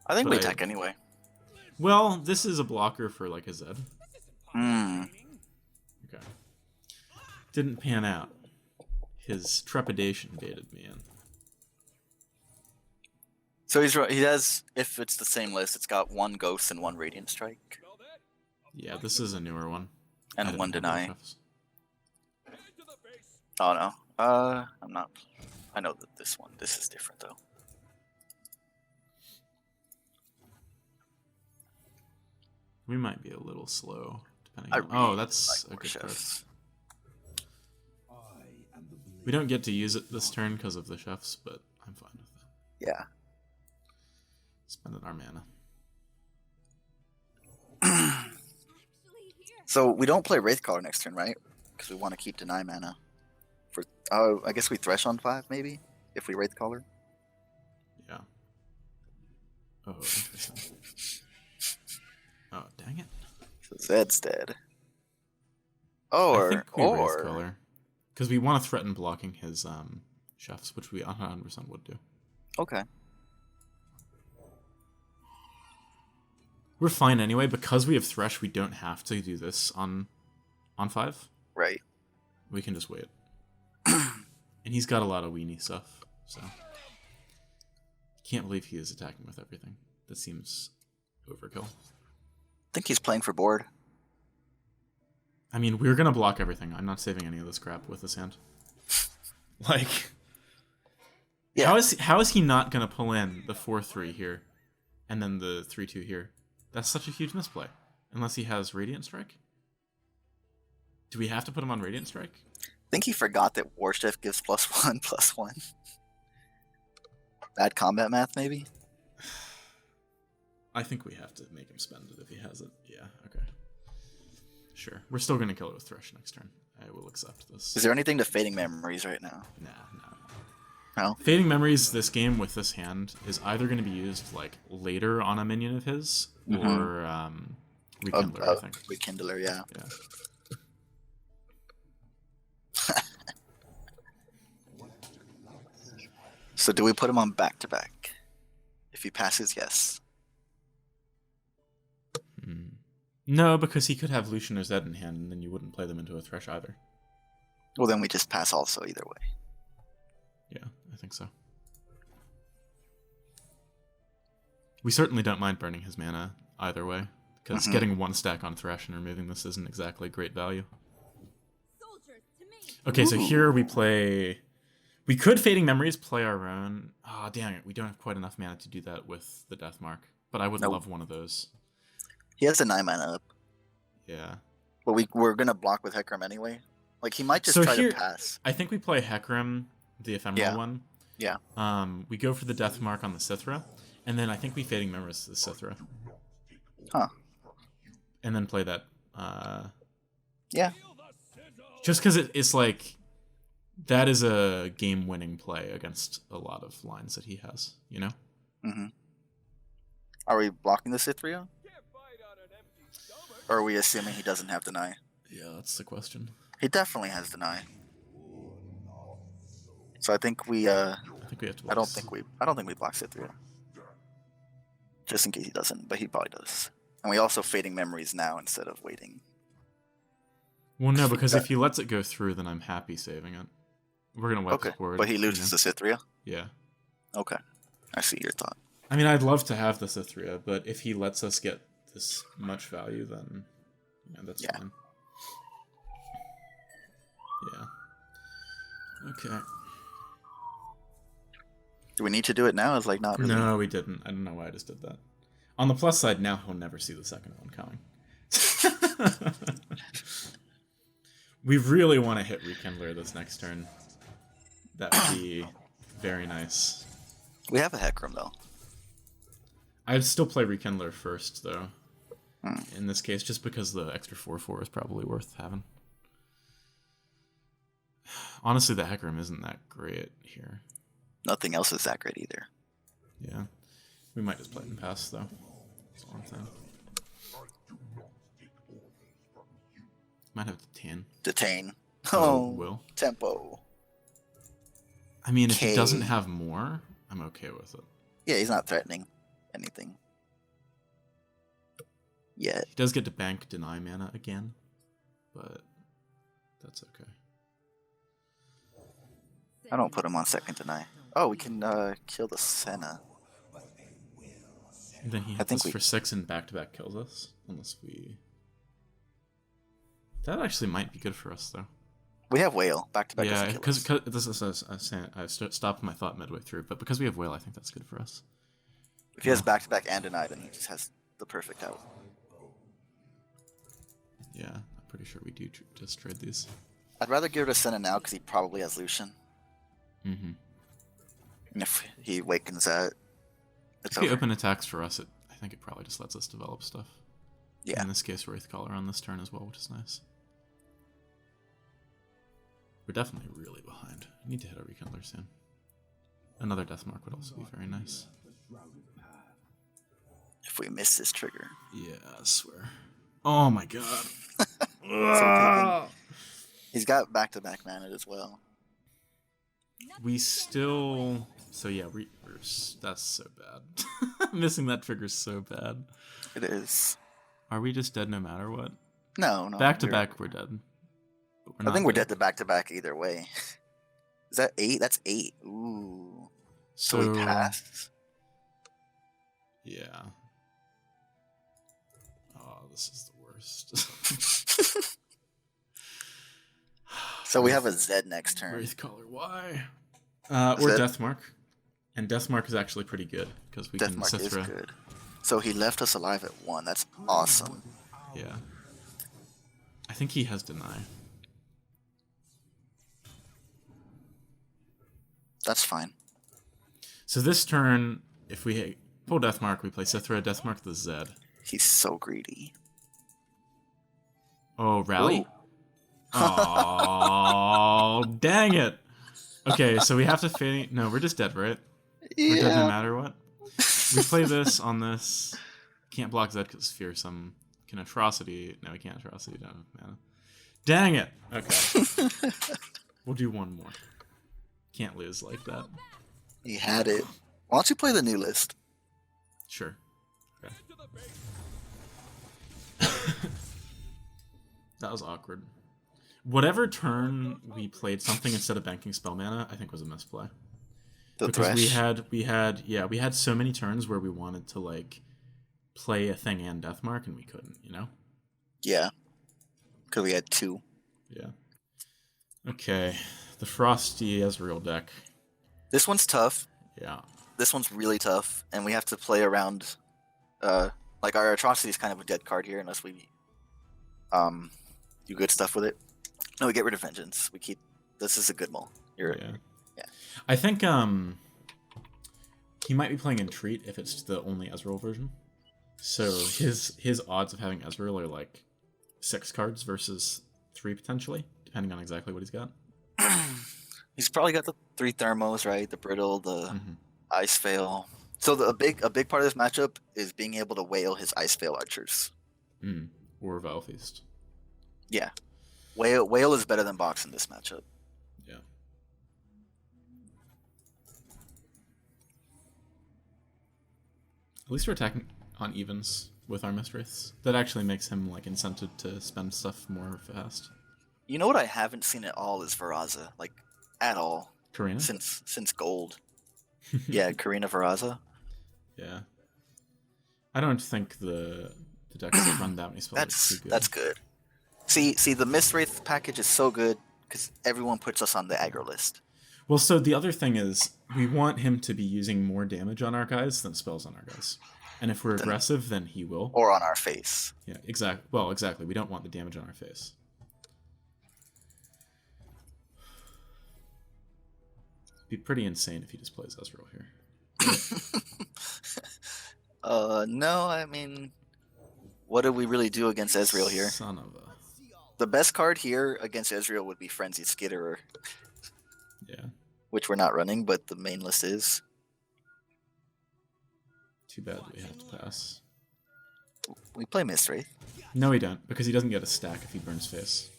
I think But we attack anyway. Well, this is a blocker for, like, a Zed. Hmm. Okay. Didn't pan out. His trepidation baited me in. So he has, if it's the same list, it's got 1 Ghost and 1 Radiant Strike. Yeah, this is a newer one. And I didn't 1 have Deny. buffs. Oh no. I'm not. I know that this is different though. We might be a little slow, depending I on... really Oh, that's like a good card. I chefs. am the blade. We don't get to use it this turn because of the chefs, but I'm fine with that. Yeah. Spending our mana. So we don't play Wraithcaller next turn, right? Because we want to keep Deny mana. For I guess we Thresh on 5 maybe if we Wraithcaller. Yeah. Oh, interesting. Oh, dang it. So Zed's dead. I think we Or raise color. Because we want to threaten blocking his chefs, which we 100% would do. okay. We're fine anyway. Because we have Thresh, we don't have to do this on 5. Right. We can just wait. And he's got a lot of weenie stuff, so... Can't believe he is attacking with everything. That seems overkill. I think he's playing for board. I mean, we're gonna block everything. I'm not saving any of this crap with this hand. Like... Yeah. How is he not gonna pull in the 4-3 here, and then the 3-2 here? That's such a huge misplay. Unless he has Radiant Strike? Do we have to put him on Radiant Strike? I think he forgot that War Chef gives +1/+1. Bad combat math, maybe? I think we have to make him spend it if he has it. Yeah, okay. Sure. We're still gonna kill it with Thresh next turn. I will accept this. Is there anything to Fading Memories right now? Nah. No? Fading Memories this game with this hand is either going to be used like later on a minion of his or Rekindler, I think. Rekindler, yeah. Yeah. So do we put him on back-to-back? If he passes, yes. No, because he could have Lucian or Zed in hand, and then you wouldn't play them into a Thresh either. Well, then we just pass also either way. Yeah, I think so. We certainly don't mind burning his mana either way, because getting 1 stack on Thresh and removing this isn't exactly great value. Okay, so here we play... We could Fading Memories, play our own. Ah, dang it, we don't have quite enough mana to do that with the Death Mark. But I would love one of those. He has a 9 mana up. Yeah. But we're going to block with Hecarim anyway. Like, he might just So try here, to pass. I think we play Hecarim, the ephemeral one. Yeah. We go for the Death Mark on the Sithra, and then I think we Fading Memories to the Sithra. Huh. And then play that. Yeah. Just because it's like... That is a game-winning play against a lot of lines that he has, you know? Mm-hmm. Are we blocking the Cythria? Or are we assuming he doesn't have Deny? Yeah, that's the question. He definitely has Deny. So I think we I think we have to. I don't think we block Cythria. Just in case he doesn't, but he probably does. And we also Fading Memories now instead of waiting. Well, no, because if he lets it go through, then I'm happy saving it. We're gonna wipe the board. But he loses the Cythria? Yeah. Okay. I see your thought. I mean, I'd love to have the Cythria, but if he lets us get this much value, then that's fine. Yeah. Okay. Do we need to do it now? It's like not really. No, we didn't. I don't know why I just did that. On the plus side, now he'll never see the second one coming. We really want to hit Rekindler this next turn. That would be very nice. We have a Heck Room, though. I'd still play Rekindler first, though. In this case, just because the extra 4/4 is probably worth having. Honestly, the Heck Room isn't that great here. Nothing else is that great either. Yeah. We might just play it and pass, though. That's all I'm saying. Might have Detain. Detain. Oh, will. Tempo. I mean, if he Okay. doesn't have more, I'm okay with it. Yeah, he's not threatening anything. Yet. He does get to bank deny mana again, but that's okay. I don't put him on second deny. Oh, we can kill the Senna. And then he I hits think us we- for 6 and back-to-back kills us, unless we... That actually might be good for us, though. We have Whale. Back to back. Yeah, doesn't kill because us. this is I stopped my thought midway through, but because we have Whale, I think that's good for us. If he has back to back and deny, then he just has the perfect out. Yeah, I'm pretty sure we do just trade these. I'd rather give it to Senna now because he probably has Lucian. Mm-hmm. And if he wakens that, it's If he over. open attacks for us, I think it probably just lets us develop stuff. Yeah. In this case, Wraithcaller on this turn as well, which is nice. We're definitely really behind. I need to hit a Rekindler soon. Another Deathmark would also be very nice. If we miss this trigger. Yeah, I swear. Oh my god. So he's got back to back mana as well. We still... So yeah, that's so bad. Missing that trigger's so bad. It is. Are we just dead no matter what? No. Back to we're- back, we're dead. But I not think we're dead to back either way. Is that 8? That's 8. Ooh. So we pass. Yeah. Oh, this is the worst. So we have a Zed next turn. Wraithcaller, why? Or Zed? Deathmark. And Deathmark is actually pretty good, because we can Deathmark is Sithra. good. So he left us alive at 1. That's awesome. Yeah. I think he has Deny. That's fine. So this turn, if we pull Deathmark, we play Sithra, Deathmark the Zed. He's so greedy. Oh, Rally? Ooh. Oh, dang it! Okay, so we have to fade... No, we're just dead, right? We're dead no matter what. We play this on this. Can't block Zed because Fearsome. Can Atrocity. No, we can't Atrocity. Don't have mana. Dang it! Okay. We'll do one more. Can't lose like that. He had it. Why don't you play the new list? Sure. Okay. That was awkward. Whatever turn we played something instead of banking spell mana, I think was a misplay. The Because Thresh. we had so many turns where we wanted to like play a thing and Deathmark and we couldn't, you know? Yeah. Because we had 2. Yeah. Okay. The Frosty Ezreal deck. This one's tough. Yeah. This one's really tough. And we have to play around... like, our Atrocity is kind of a dead card here unless we do good stuff with it. No, we get rid of Vengeance. We keep... This is a good mull. Yeah. Yeah. I think he might be playing Entreat if it's the only Ezreal version. So his odds of having Ezreal are like 6 cards versus 3 potentially, depending on exactly what he's got. He's probably got the 3 Thermos, right? The Brittle, the Ice Veil. So a big part of this matchup is being able to whale his Ice Veil archers. Or Vile Feast. Yeah. Whale is better than Box in this matchup. Yeah. At least we're attacking on evens with our Mistwraiths. That actually makes him like incented to spend stuff more fast. You know what I haven't seen at all is Veraza. Like, at all. Karina? Since Gold. Yeah, Karina Veraza. Yeah. I don't think the decks that run that many spells are too good. That's good. See, the Mistwraith package is so good because everyone puts us on the aggro list. Well, so the other thing is, we want him to be using more damage on our guys than spells on our guys. And if we're aggressive, then he will. Or on our face. Yeah, exactly. Well, exactly. We don't want the damage on our face. It'd be pretty insane if he just plays Ezreal here. No, I mean, what do we really do against Ezreal here? Son of a... The best card here against Ezreal would be Frenzied Skitterer. Yeah. Which we're not running, but the main list is. Too bad we have to pass. We play Mist Wraith. No, we don't, because he doesn't get a stack if he burns face.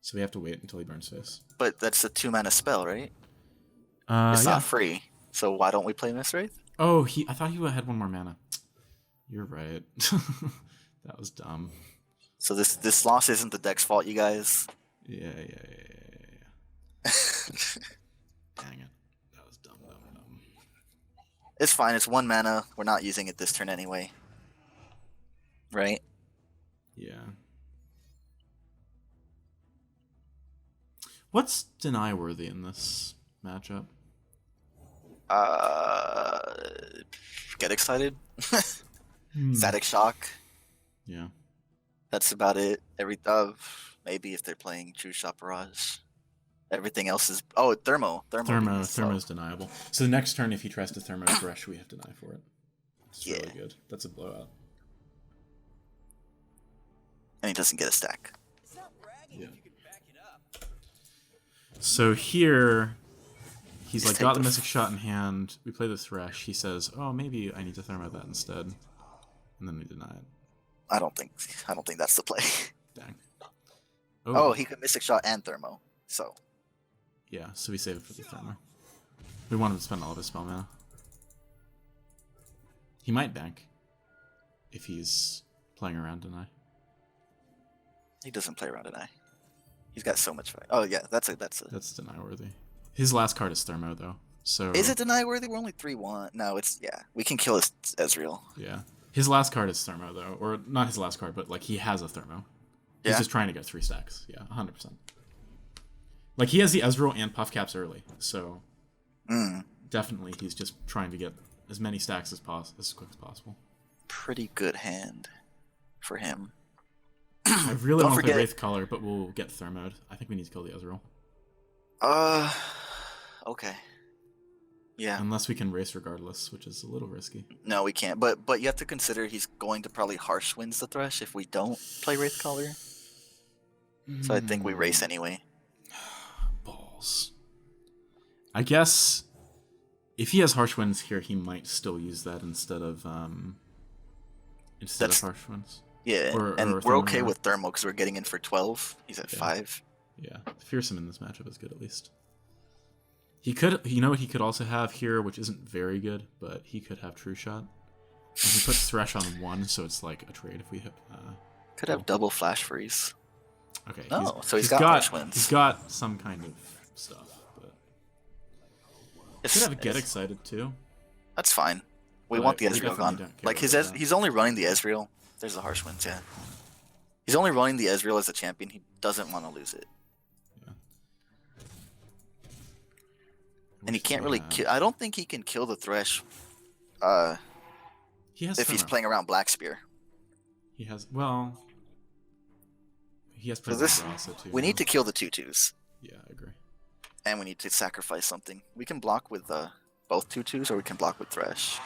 So we have to wait until he burns face. But that's a 2-mana spell, right? It's Yeah. not free. So why don't we play Mist Wraith? Oh, I thought he had one more mana. You're right. That was dumb. So this loss isn't the deck's fault, you guys. Yeah. Dang it. That was dumb. It's fine. It's 1 mana. We're not using it this turn anyway. Right? Yeah. What's deny worthy in this matchup? Get excited. Static Shock. Yeah. That's about it. Maybe if they're playing True Shot Barrage. Everything else is Thermo. Thermo's deniable. So the next turn, if he tries to Thermo Thresh, we have deny for it. It's really good. That's a blowout. And he doesn't get a stack. Yeah. So here, he's like got the Mystic Shot in hand. We play the Thresh. He says, "Oh, maybe I need to Thermo that instead," and then we deny it. I don't think that's the play. Dang. Oh, he could Mystic Shot and Thermo. So. Yeah, so we save it for the Thermo. We want him to spend all of his spell mana. He might bank if he's playing around deny. He doesn't play around deny. He's got so much fight. Oh yeah, that's deny worthy. His last card is Thermo though. So is it deny worthy? We're only 3-1. No, we can kill his Ezreal. Yeah. His last card is Thermo though, or not his last card, but like he has a Thermo. He's just trying to get 3 stacks. Yeah, 100%. Like, he has the Ezreal and Puff Caps early, so definitely he's just trying to get as many stacks as quick as possible. Pretty good hand for him. I really want to play Wraith Color, but we'll get Thermoed. I think we need to kill the Ezreal. Okay. Yeah. Unless we can race regardless, which is a little risky. No, we can't. But you have to consider he's going to probably Harsh Winds the Thresh if we don't play Wraith Color. So I think we race anyway. Balls. I guess if he has Harsh Winds here, he might still use that instead of Harsh Winds. Yeah, and we're okay with Thermo because we're getting in for 12. He's at 5. Yeah, Fearsome in this matchup is good at least. He could, you know what he could also have here, which isn't very good, but he could have True Shot. And he puts Thresh on 1, so it's like a trade if we hit. Could have double Flash Freeze. Okay. No, so he's got Harsh Winds. He's got some kind of stuff, but he could have Get Excited too. That's fine. We want the Ezreal gone. Like he's only running the Ezreal. There's the Harsh Winds, yeah. He's only running the Ezreal as a champion. He doesn't want to lose it. Yeah. And he can't really kill. I don't think he can kill the Thresh. If he's playing around Black Spear. He has He has Rasa too. We need to kill the 2/2s. Yeah, I agree. And we need to sacrifice something. We can block with both 2/2s, or we can block with Thresh.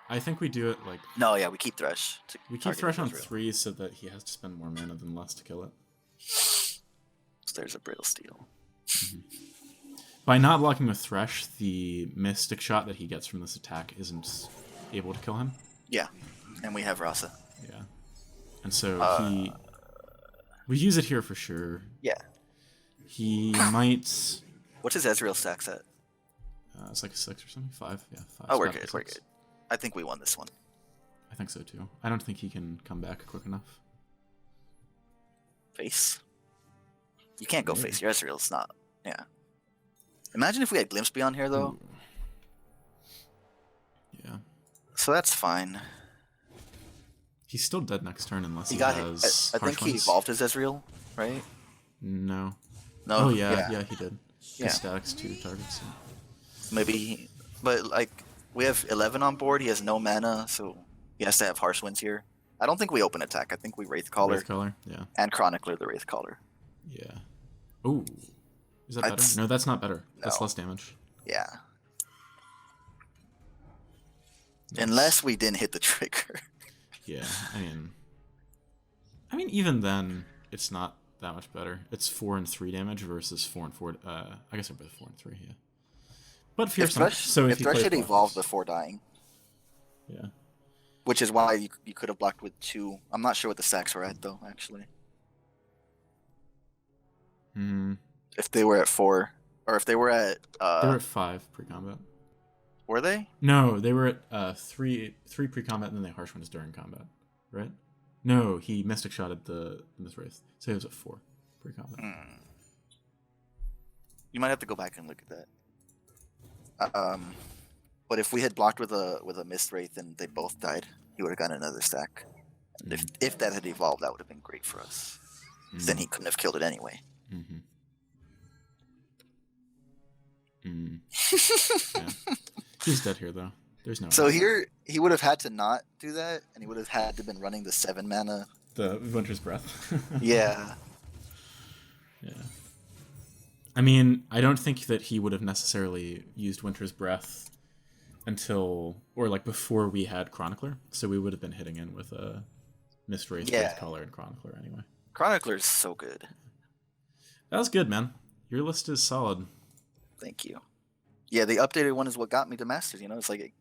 I think we do it like... No, yeah, we keep Thresh. We keep Thresh on 3 so that he has to spend more mana than less to kill it. So there's a Brittle Steel. Mm-hmm. By not blocking with Thresh, the Mystic Shot that he gets from this attack isn't able to kill him. Yeah, and we have Rasa. Yeah. And so we use it here for sure. Yeah. He might... What's his Ezreal stacks at? It's like a 6 or something? 5? Yeah, 5. Oh, we're good, we're good. I think we won this one. I think so too. I don't think he can come back quick enough. Face? You can't go face. Your Ezreal's not. Yeah. Imagine if we had Glimpse Beyond here, though. Ooh. Yeah. So that's fine. He's still dead next turn unless he has... I think he evolved his Ezreal, right? No. No. Oh, yeah, he did. Yeah. Stacks 2 targets. Maybe, but like we have 11 on board. He has no mana, so he has to have Harsh Winds here. I don't think we open attack. I think we Wraithcaller Wraithcaller, yeah. and Chronicler the Wraithcaller. Yeah. Oh. Is that better? That's- No, that's not better. That's No. less damage. Yeah. Unless we didn't hit the trigger. Yeah, I mean, even then, it's not that much better. It's 4 and 3 damage versus 4 and 4. I guess they're both 4 and 3. Yeah. But Fearsome. So if you Thresh play had Bugz- evolved before dying, Yeah. which is why you could have blocked with 2. I'm not sure what the stacks were at though. Actually, Hmm. if they were at 4 or if they were at They were at 5 pre-combat. were they? No, they were at 3 pre-combat, and then they harsh ones during combat, right? No, he Mystic Shotted the Miss Wraith, so he was at 4 pre-combat. You might have to go back and look at that. But if we had blocked with a Mist Wraith and they both died, he would have gotten another stack. And if that had evolved, that would have been great for us. Then he couldn't have killed it anyway. Mm-hmm. Yeah. He's dead here though. There's no. So here he would have had to not do that, and he would have had to been running the 7 mana. The Winter's Breath. Yeah. Yeah. I mean, I don't think that he would have necessarily used Winter's Breath until, or like before we had Chronicler, so we would have been hitting in with a Mist Wraith, Wraithcaller, and Chronicler anyway. Chronicler's so good. That was good, man. Your list is solid. Thank you. Yeah, the updated one is what got me to Masters. You know, it's like